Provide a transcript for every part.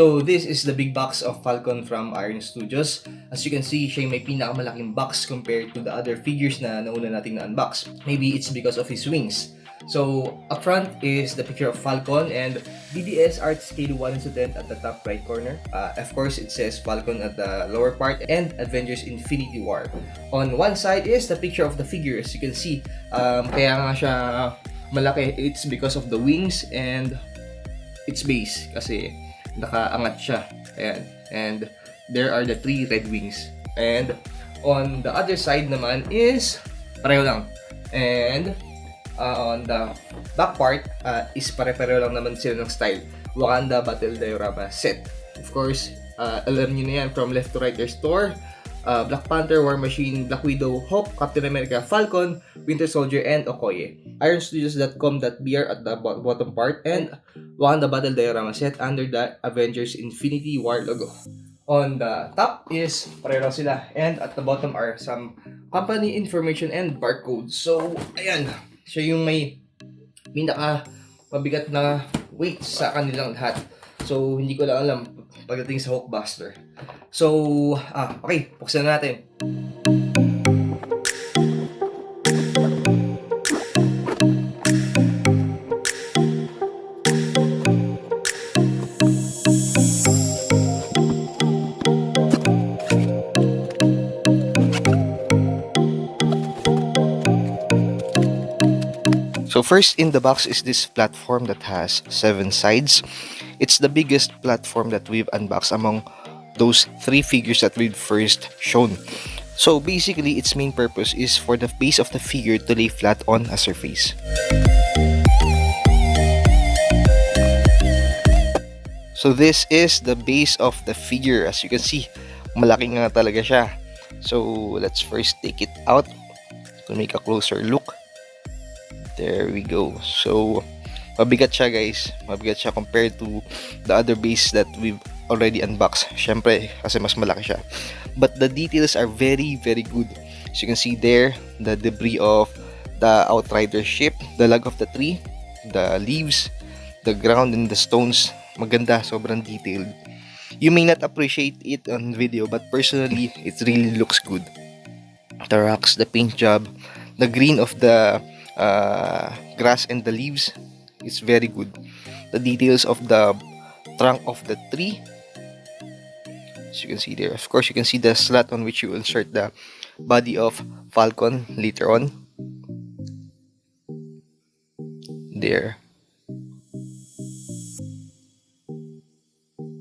So this is the big box of Falcon from Iron Studios. As you can see, siya yung may pinakamalaking box compared to the other figures na nauna natin na-unbox. Maybe it's because of his wings. So up front is the picture of Falcon and BDS art scale 1:10 at the top right corner. Of course, it says Falcon at the lower part and Avengers Infinity War. On one side is the picture of the figure. As you can see, kaya nga siya malaki. It's because of the wings and its base kasi nakaangat siya. Ayan. And there are the 3 red wings. And on the other side naman is pareho lang. And on the back part is pare-pareho lang naman sila ng style. Wakanda Battle Diorama set. Of course, alam niyo na yan from left to right there's Thor, Black Panther, War Machine, Black Widow, Hulk, Captain America, Falcon, Winter Soldier, and Okoye. IronStudios.com.br at the bottom part and Wakanda Battle Diorama set under the Avengers Infinity War logo. On the top is pareho lang sila and at the bottom are some company information and barcodes. So, ayan. Siya yung may pinaka mabigat na weight sa kanilang lahat. So, hindi ko lang alam pagdating sa HulkBuster. So, okay, buksan na natin. So first in the box is this platform that has 7 sides. It's the biggest platform that we've unboxed among those 3 figures that we've first shown. So basically its main purpose is for the base of the figure to lay flat on a surface. So this is the base of the figure. As you can see, malaki nga talaga siya. So let's first take it out to make a closer look. There we go. So, mabigat siya guys. Mabigat siya compared to the other base that we've already unboxed. Syempre, kasi mas malaki siya. But the details are very, very good. As you can see there, the debris of the Outrider ship, the log of the tree, the leaves, the ground and the stones. Maganda, sobrang detailed. You may not appreciate it on video, but personally, it really looks good. The rocks, the paint job, the green of the grass and the leaves is very good. The details of the trunk of the tree, as you can see there. Of course, you can see the slot on which you insert the body of Falcon later on. There.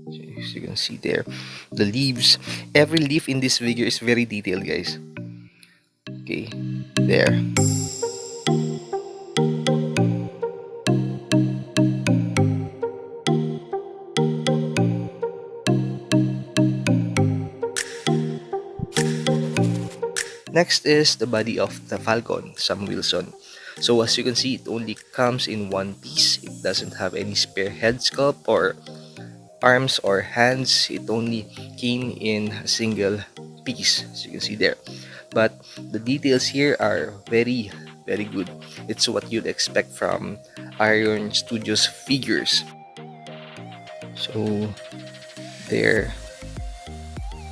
As you can see there, the leaves. Every leaf in this figure is very detailed, guys. Okay, there. Next is the body of the Falcon, Sam Wilson. So as you can see, it only comes in one piece. It doesn't have any spare head sculpt or arms or hands. It only came in a single piece, as you can see there. But the details here are very, very good. It's what you'd expect from Iron Studios figures. So there,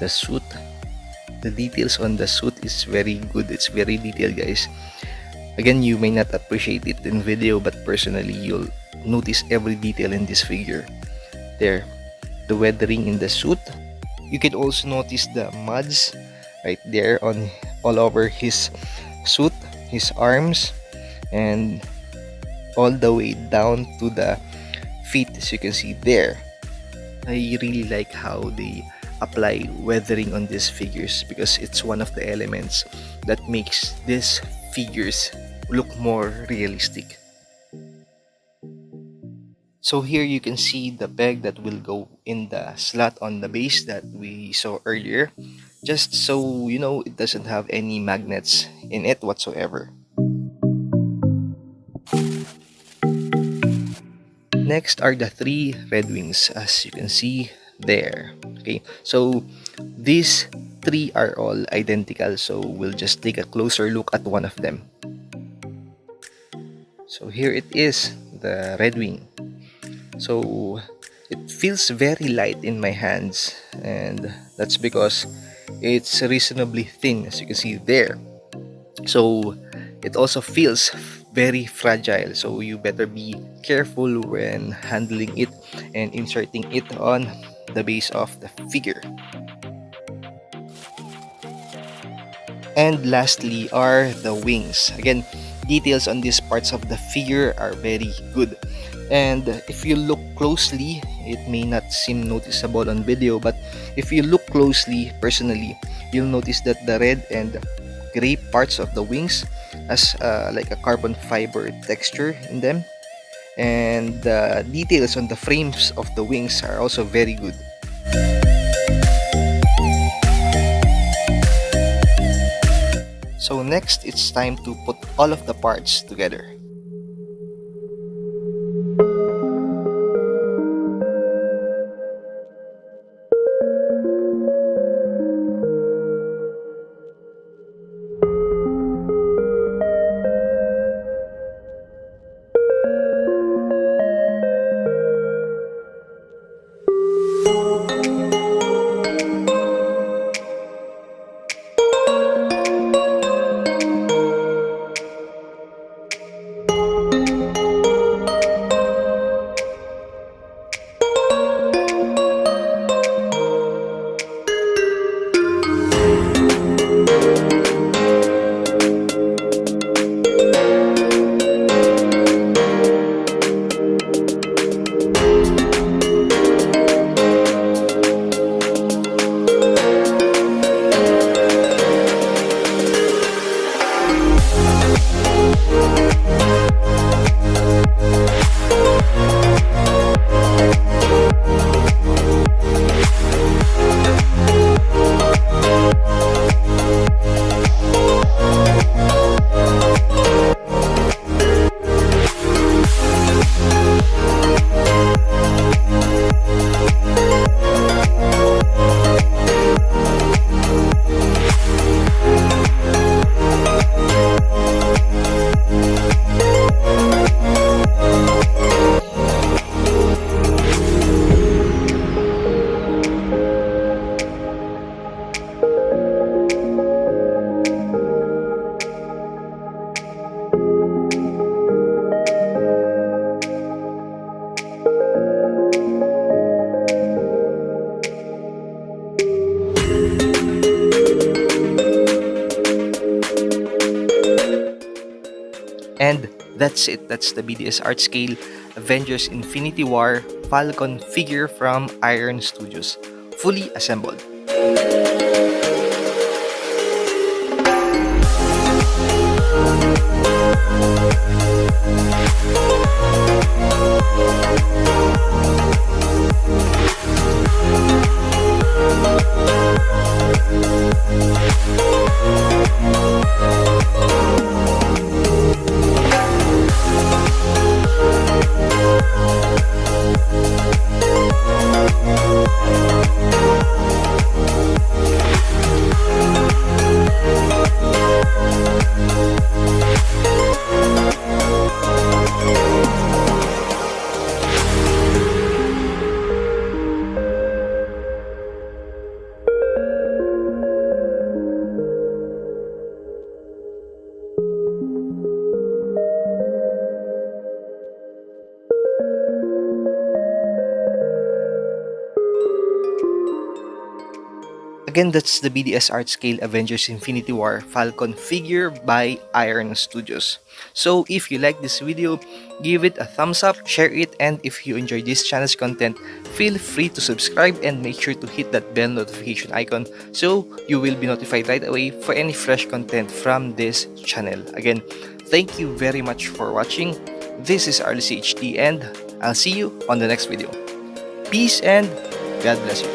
the suit. The details on the suit is very good. It's very detailed, guys. Again, you may not appreciate it in video, but personally, you'll notice every detail in this figure. There, the weathering in the suit. You can also notice the muds right there on all over his suit, his arms, and all the way down to the feet, as you can see there. I really like how they apply weathering on these figures because it's one of the elements that makes these figures look more realistic. So here you can see the peg that will go in the slot on the base that we saw earlier, just so you know it doesn't have any magnets in it whatsoever. Next are the 3 Redwings, as you can see there. Okay, so these 3 are all identical, so we'll just take a closer look at one of them. So here it is, the Redwing. So It feels very light in my hands, and that's because it's reasonably thin, as you can see there. So it also feels very fragile, so you better be careful when handling it and inserting it on the base of the figure. And lastly are the wings. Again, details on these parts of the figure are very good, and if you look closely, it may not seem noticeable on video, but if you look closely, personally, you'll notice that the red and gray parts of the wings has like a carbon fiber texture in them, and the details on the frames of the wings are also very good. So next, it's time to put all of the parts together. And that's it. That's the BDS Art Scale Avengers Infinity War Falcon figure from Iron Studios, fully assembled. Again, that's the BDS Art Scale Avengers Infinity War Falcon figure by Iron Studios. So if you like this video, give it a thumbs up, share it, and if you enjoy this channel's content, feel free to subscribe and make sure to hit that bell notification icon so you will be notified right away for any fresh content from this channel. Again, thank you very much for watching. This is RLCHD and I'll see you on the next video. Peace and God bless you.